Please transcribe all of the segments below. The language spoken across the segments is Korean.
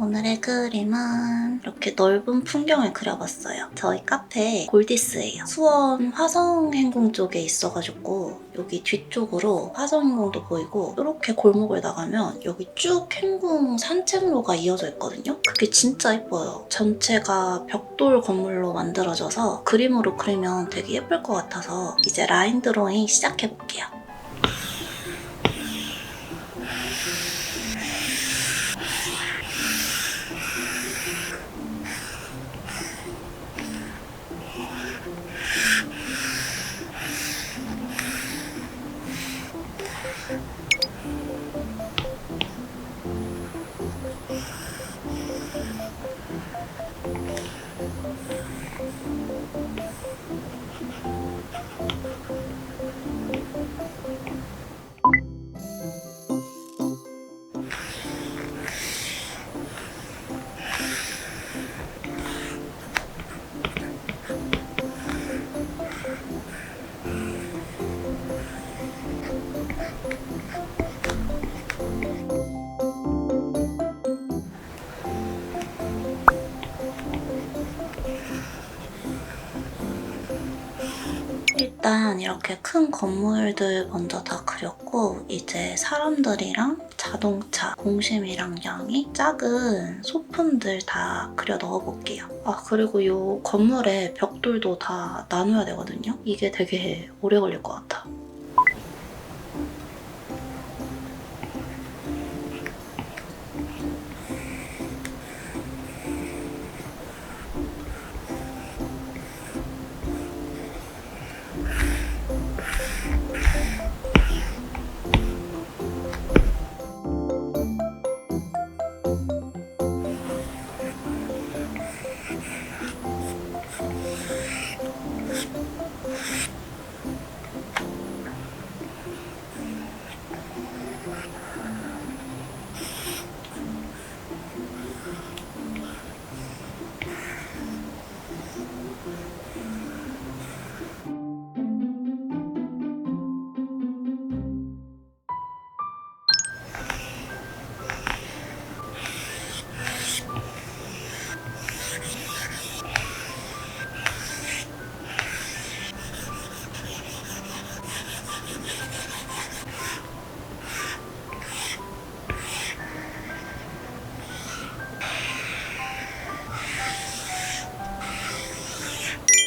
오늘의 그림은 이렇게 넓은 풍경을 그려봤어요. 저희 카페 골디스예요. 수원 화성행궁 쪽에 있어가지고 여기 뒤쪽으로 화성행궁도 보이고 이렇게 골목을 나가면 여기 쭉 행궁 산책로가 이어져 있거든요. 그게 진짜 예뻐요. 전체가 벽돌 건물로 만들어져서 그림으로 그리면 되게 예쁠 것 같아서 이제 라인 드로잉 시작해볼게요. 일단 이렇게 큰 건물들 먼저 다 그렸고 이제 사람들이랑 자동차, 공심이랑 양이 작은 소품들 다 그려 넣어볼게요. 아 그리고 이 건물의 벽돌도 다 나눠야 되거든요. 이게 되게 오래 걸릴 것 같아.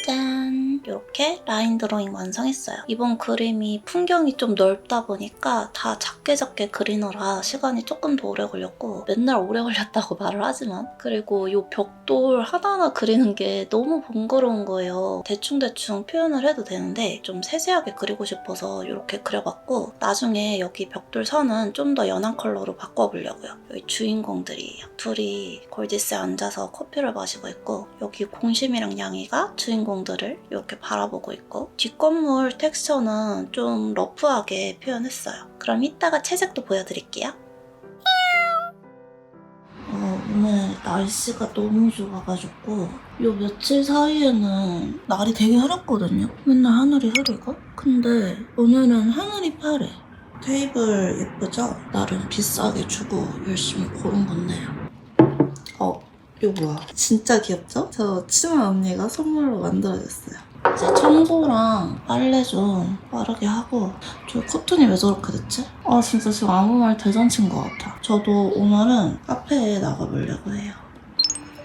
짠! 이렇게 라인 드로잉 완성했어요. 이번 그림이 풍경이 좀 넓다 보니까 다 작게 그리느라 시간이 조금 더 오래 걸렸고 맨날 오래 걸렸다고 말을 하지만 그리고 이 벽돌 하나하나 그리는 게 너무 번거로운 거예요. 대충 표현을 해도 되는데 좀 세세하게 그리고 싶어서 이렇게 그려봤고 나중에 여기 벽돌 선은 좀 더 연한 컬러로 바꿔보려고요. 여기 주인공들이에요. 둘이 골디스에 앉아서 커피를 마시고 있고 여기 공심이랑 양이가 주인공들을 이렇게 바라보고 있고 뒷건물 텍스처는 좀 러프하게 표현했어요. 그럼 이따가 채색도 보여드릴게요. 오늘 날씨가 너무 좋아가지고 요 며칠 사이에는 날이 되게 흐렸거든요. 맨날 하늘이 흐리고 근데 오늘은 하늘이 파래. 테이블 예쁘죠? 나름 비싸게 주고 열심히 고른 건데요. 이거 뭐야? 진짜 귀엽죠? 저 치마 언니가 선물로 만들어줬어요. 이제 청소랑 빨래 좀 빠르게 하고 저 커튼이 왜 저렇게 됐지? 아 진짜 지금 아무 말 대잔치인 것 같아. 저도 오늘은 카페에 나가보려고 해요.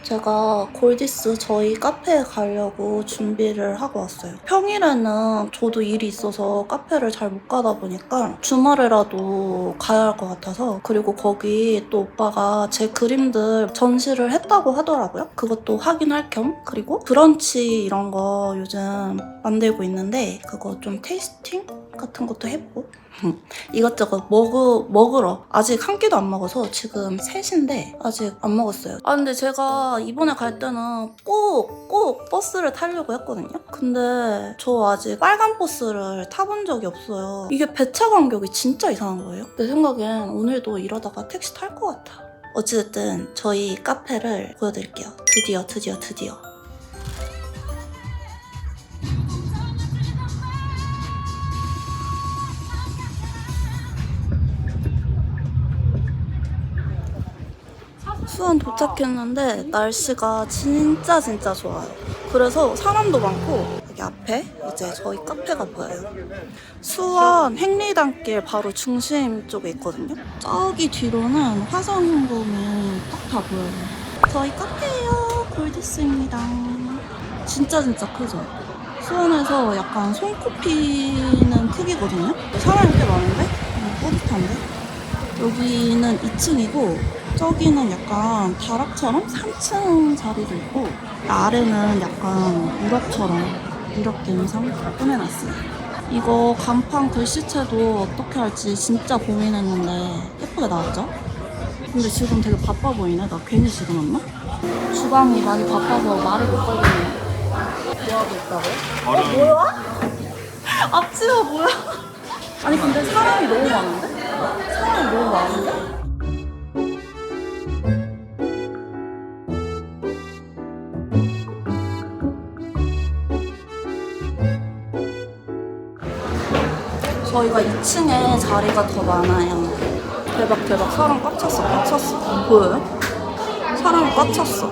제가 골디스 저희 카페에 가려고 준비를 하고 왔어요. 평일에는 저도 일이 있어서 카페를 잘 못 가다 보니까 주말에라도 가야 할 것 같아서 그리고 거기 또 오빠가 제 그림들 전시를 했다고 하더라고요. 그것도 확인할 겸 그리고 브런치 이런 거 요즘 만들고 있는데 그거 좀 테이스팅 같은 것도 해보고 이것저것 먹으러 아직 한 끼도 안 먹어서 지금 3시인데 아직 안 먹었어요. 아 근데 제가 이번에 갈 때는 꼭 버스를 타려고 했거든요. 근데 저 아직 빨간 버스를 타본 적이 없어요. 이게 배차 간격이 진짜 이상한 거예요. 내 생각엔 오늘도 이러다가 택시 탈 것 같아. 어찌됐든 저희 카페를 보여드릴게요. 드디어 수원 도착했는데 날씨가 진짜 좋아요. 그래서 사람도 많고 여기 앞에 이제 저희 카페가 보여요. 수원 행리단길 바로 중심 쪽에 있거든요. 저기 뒤로는 화성인공이 딱 다 보여요. 저희 카페예요. 골디스입니다. 진짜 크죠? 수원에서 약간 손꼽히는 크기거든요. 사람이 꽤 많은데? 뿌듯한데? 여기는 2층이고 저기는 약간 다락처럼 3층 자리도 있고 아래는 약간 우럭처럼 우럭 갬성 꾸며놨어요. 이거 간판 글씨체도 어떻게 할지 진짜 고민했는데 예쁘게 나왔죠? 근데 지금 되게 바빠 보이네. 나 괜히 지금 왔나? 주방이 많이 바빠서 말을 못 걸겠네. 뭐하고 있다고? 뭐야? 앞치마 뭐야? 아니 근데 사람이 너무 많은데? 사람이 너무 많은데? 저희가 2층에 자리가 더 많아요. 대박 사람 꽉 찼어. 보여요? 사람이 꽉 찼어.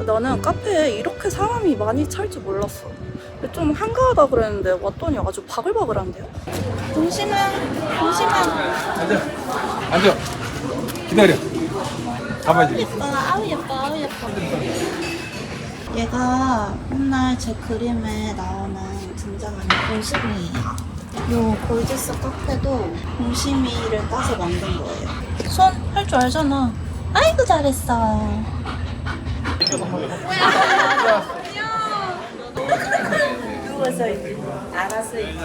나는 카페에 이렇게 사람이 많이 찰 줄 몰랐어. 좀 한가하다 그랬는데 왔더니 아주 바글바글한데요? 동심아. 앉아. 기다려. 가봐야지. 아우 예뻐. 얘가 맨날 제 그림에 나오는 등장하는 공심이에요. 요 골디스 카페도 공심이를 따서 만든 거예요. 손 할 줄 알잖아. 아이고 잘했어. 누워서 이제 알아서 이제.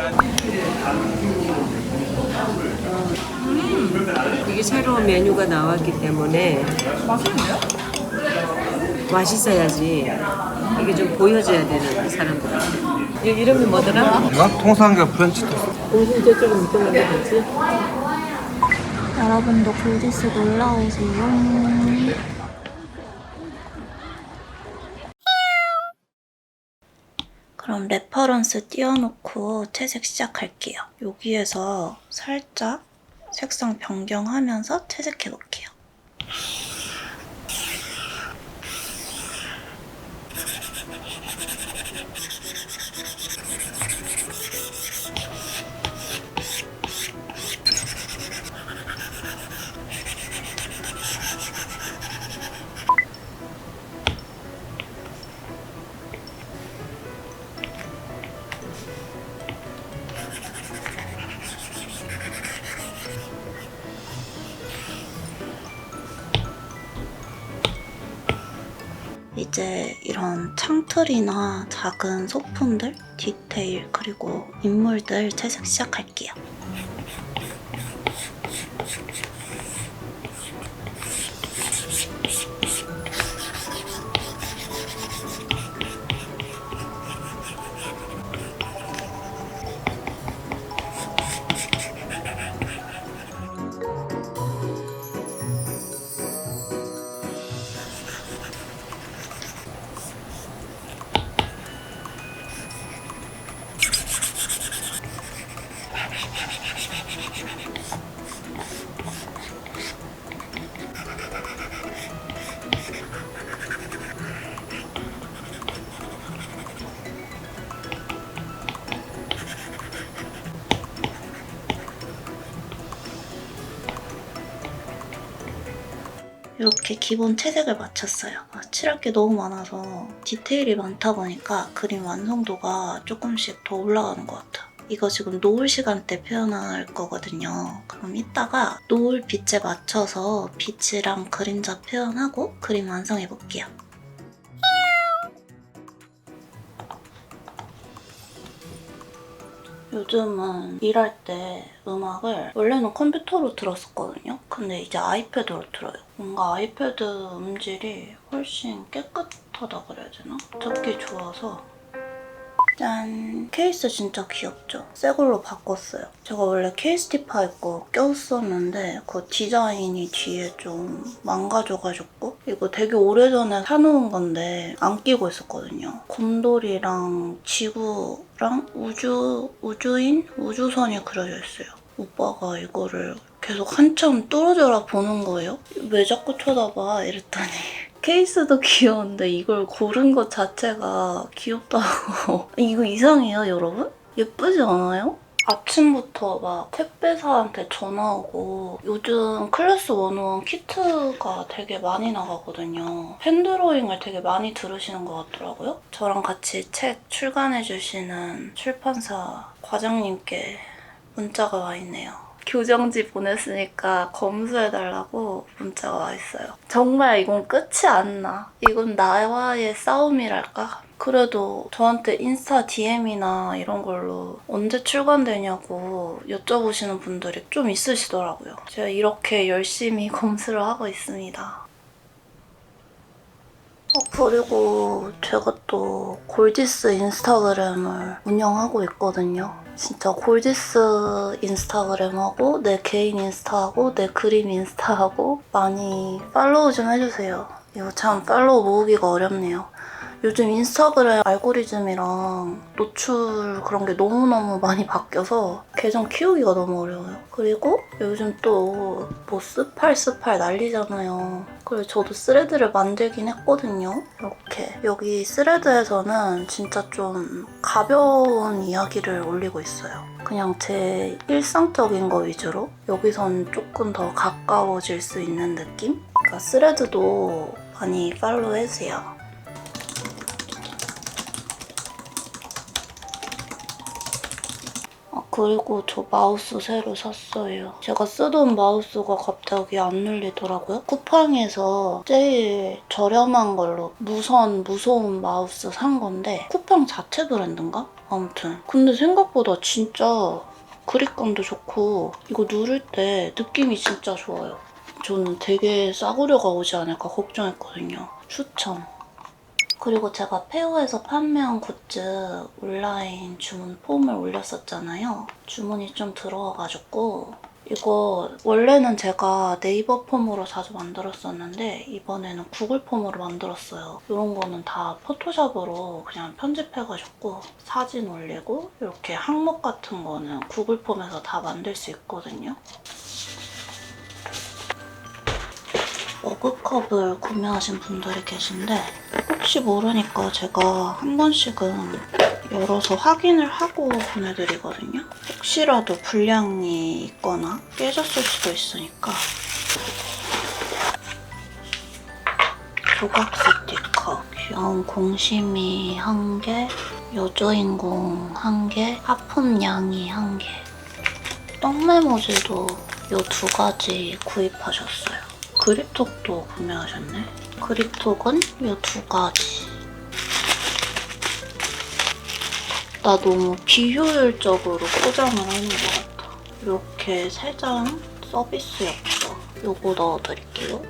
이게 새로운 메뉴가 나왔기 때문에 맛있는데요? 맛있어야지. 이게 좀 보여줘야 되는 사람들. 이 이름이 뭐더라? 이건 통삼겹 프렌치 토스트. 공신 저쪽은 밑에 되지? 여러분도 골디스 놀러오세요. 그럼 레퍼런스 띄워놓고 채색 시작할게요. 여기에서 살짝 색상 변경하면서 채색해볼게요. 이제 이런 창틀이나 작은 소품들, 디테일, 그리고 인물들 채색 시작할게요. 이렇게 기본 채색을 마쳤어요. 칠할 게 너무 많아서 디테일이 많다 보니까 그림 완성도가 조금씩 더 올라가는 것 같아요. 이거 지금 노을 시간대 표현할 거거든요. 그럼 이따가 노을 빛에 맞춰서 빛이랑 그림자 표현하고 그림 완성해볼게요. 요즘은 일할 때 음악을 원래는 컴퓨터로 들었었거든요. 근데 이제 아이패드로 들어요. 뭔가 아이패드 음질이 훨씬 깨끗하다 그래야 되나? 듣기 좋아서 짠! 케이스 진짜 귀엽죠? 새 걸로 바꿨어요. 제가 원래 케이스 티파이 거 꼈었는데 그 디자인이 뒤에 좀 망가져가지고 이거 되게 오래전에 사놓은 건데 안 끼고 있었거든요. 곰돌이랑 지구랑 우주선이 그려져 있어요. 오빠가 이거를 계속 한참 뚫어져라 보는 거예요. 왜 자꾸 쳐다봐? 이랬더니 케이스도 귀여운데 이걸 고른 것 자체가 귀엽다고. 이거 이상해요, 여러분? 예쁘지 않아요? 아침부터 막 택배사한테 전화 오고 요즘 클래스 101 키트가 되게 많이 나가거든요. 펜드로잉을 되게 많이 들으시는 것 같더라고요. 저랑 같이 책 출간해주시는 출판사 과장님께 문자가 와 있네요. 교정지 보냈으니까 검수해달라고 문자가 와 있어요. 정말 이건 끝이 안 나. 이건 나와의 싸움이랄까? 그래도 저한테 인스타 DM이나 이런 걸로 언제 출간되냐고 여쭤보시는 분들이 좀 있으시더라고요. 제가 이렇게 열심히 검수를 하고 있습니다. 그리고 제가 또 골디스 인스타그램을 운영하고 있거든요. 진짜 골디스 인스타그램하고 내 개인 인스타하고 내 그림 인스타하고 많이 팔로우 좀 해주세요. 이거 참 팔로우 모으기가 어렵네요. 요즘 인스타그램 알고리즘이랑 노출 그런 게 너무너무 많이 바뀌어서 계정 키우기가 너무 어려워요. 그리고 요즘 또 뭐 스팔 난리잖아요. 그래서 저도 스레드를 만들긴 했거든요. 이렇게 여기 스레드에서는 진짜 좀 가벼운 이야기를 올리고 있어요. 그냥 제 일상적인 거 위주로 여기선 조금 더 가까워질 수 있는 느낌? 그러니까 스레드도 많이 팔로우 해주세요. 그리고 저 마우스 새로 샀어요. 제가 쓰던 마우스가 갑자기 안 눌리더라고요. 쿠팡에서 제일 저렴한 걸로 무소음 마우스 산 건데 쿠팡 자체 브랜드인가? 아무튼 근데 생각보다 진짜 그립감도 좋고 이거 누를 때 느낌이 진짜 좋아요. 저는 되게 싸구려가 오지 않을까 걱정했거든요. 추천! 그리고 제가 페어에서 판매한 굿즈 온라인 주문 폼을 올렸었잖아요. 주문이 좀 들어와가지고 이거 원래는 제가 네이버 폼으로 자주 만들었었는데 이번에는 구글 폼으로 만들었어요. 이런 거는 다 포토샵으로 그냥 편집해가지고 사진 올리고 이렇게 항목 같은 거는 구글 폼에서 다 만들 수 있거든요. 머그컵을 구매하신 분들이 계신데 혹시 모르니까 제가 한 번씩은 열어서 확인을 하고 보내드리거든요. 혹시라도 불량이 있거나 깨졌을 수도 있으니까. 조각 스티커, 귀여운 공심이 1개, 여주인공 1개, 하품 양이 1개. 떡메모지도 이 2가지 구입하셨어요. 그립톡도 구매하셨네. 그립톡은 이 2가지. 나 너무 비효율적으로 포장을 하는 것 같아. 이렇게 3장 서비스였죠. 요거 넣어드릴게요.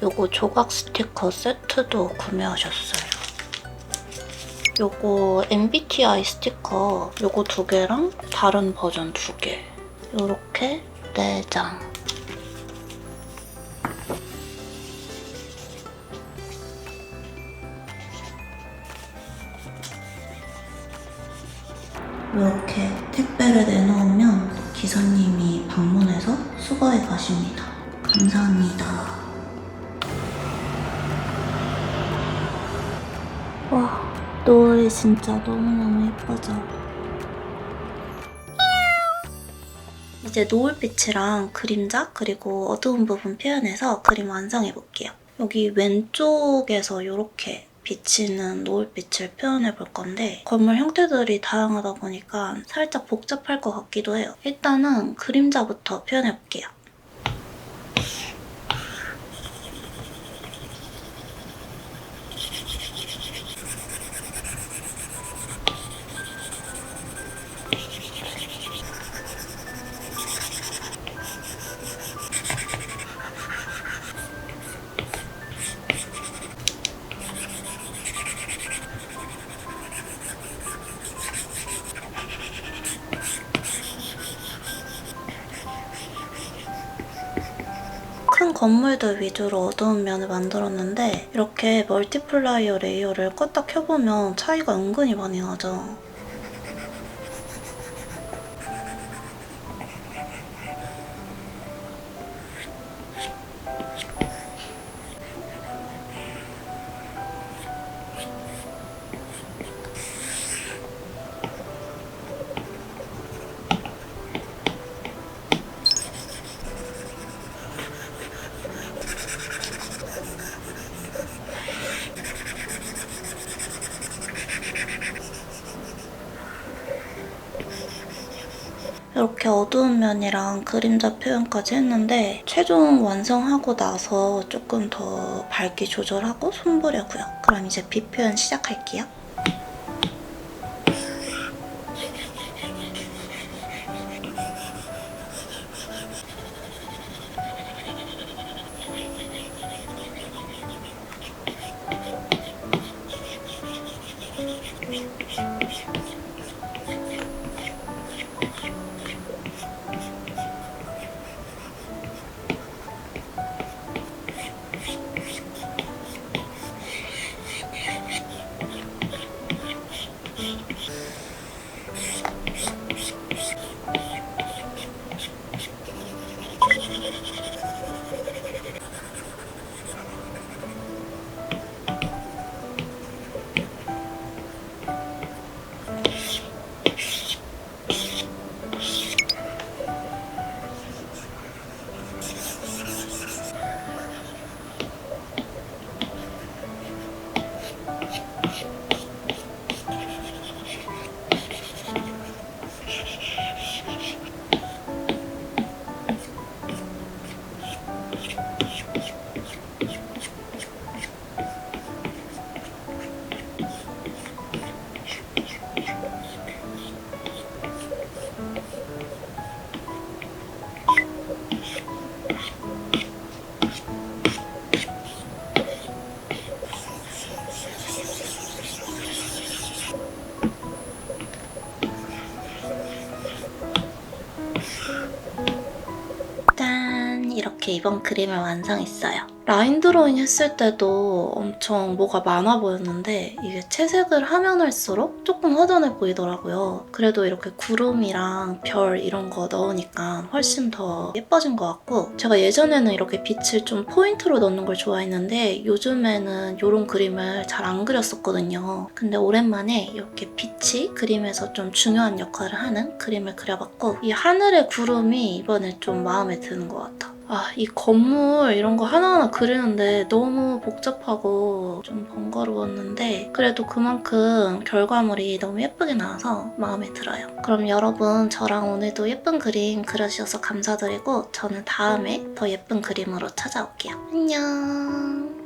요거 조각 스티커 세트도 구매하셨어요. 요거 MBTI 스티커 요거 2개랑 다른 버전 2개. 요렇게 4장. 이렇게 택배를 내놓으면 기사님이 방문해서 수거해 가십니다. 감사합니다. 와, 노을이 진짜 너무너무 예쁘죠? 이제 노을빛이랑 그림자 그리고 어두운 부분 표현해서 그림 완성해 볼게요. 여기 왼쪽에서 이렇게 비치는 노을빛을 표현해 볼 건데 건물 형태들이 다양하다 보니까 살짝 복잡할 것 같기도 해요. 일단은 그림자부터 표현해 볼게요. 건물들 위주로 어두운 면을 만들었는데 이렇게 멀티플라이어 레이어를 껐다 켜보면 차이가 은근히 많이 나죠. 이렇게 어두운 면이랑 그림자 표현까지 했는데 최종 완성하고 나서 조금 더 밝기 조절하고 손보려고요. 그럼 이제 빛 표현 시작할게요. 짠! 이렇게 이번 그림을 완성했어요. 라인 드로잉 했을 때도 엄청 뭐가 많아 보였는데 이게 채색을 하면 할수록 조금 허전해 보이더라고요. 그래도 이렇게 구름이랑 별 이런 거 넣으니까 훨씬 더 예뻐진 것 같고 제가 예전에는 이렇게 빛을 좀 포인트로 넣는 걸 좋아했는데 요즘에는 이런 그림을 잘 안 그렸었거든요. 근데 오랜만에 이렇게 빛이 그림에서 좀 중요한 역할을 하는 그림을 그려봤고 이 하늘의 구름이 이번에 좀 마음에 드는 것 같아. 이 건물 이런 거 하나하나 그리는데 너무 복잡하고 좀 번거로웠는데 그래도 그만큼 결과물이 너무 예쁘게 나와서 마음에 들어요. 그럼 여러분 저랑 오늘도 예쁜 그림 그려주셔서 감사드리고 저는 다음에 더 예쁜 그림으로 찾아올게요. 안녕.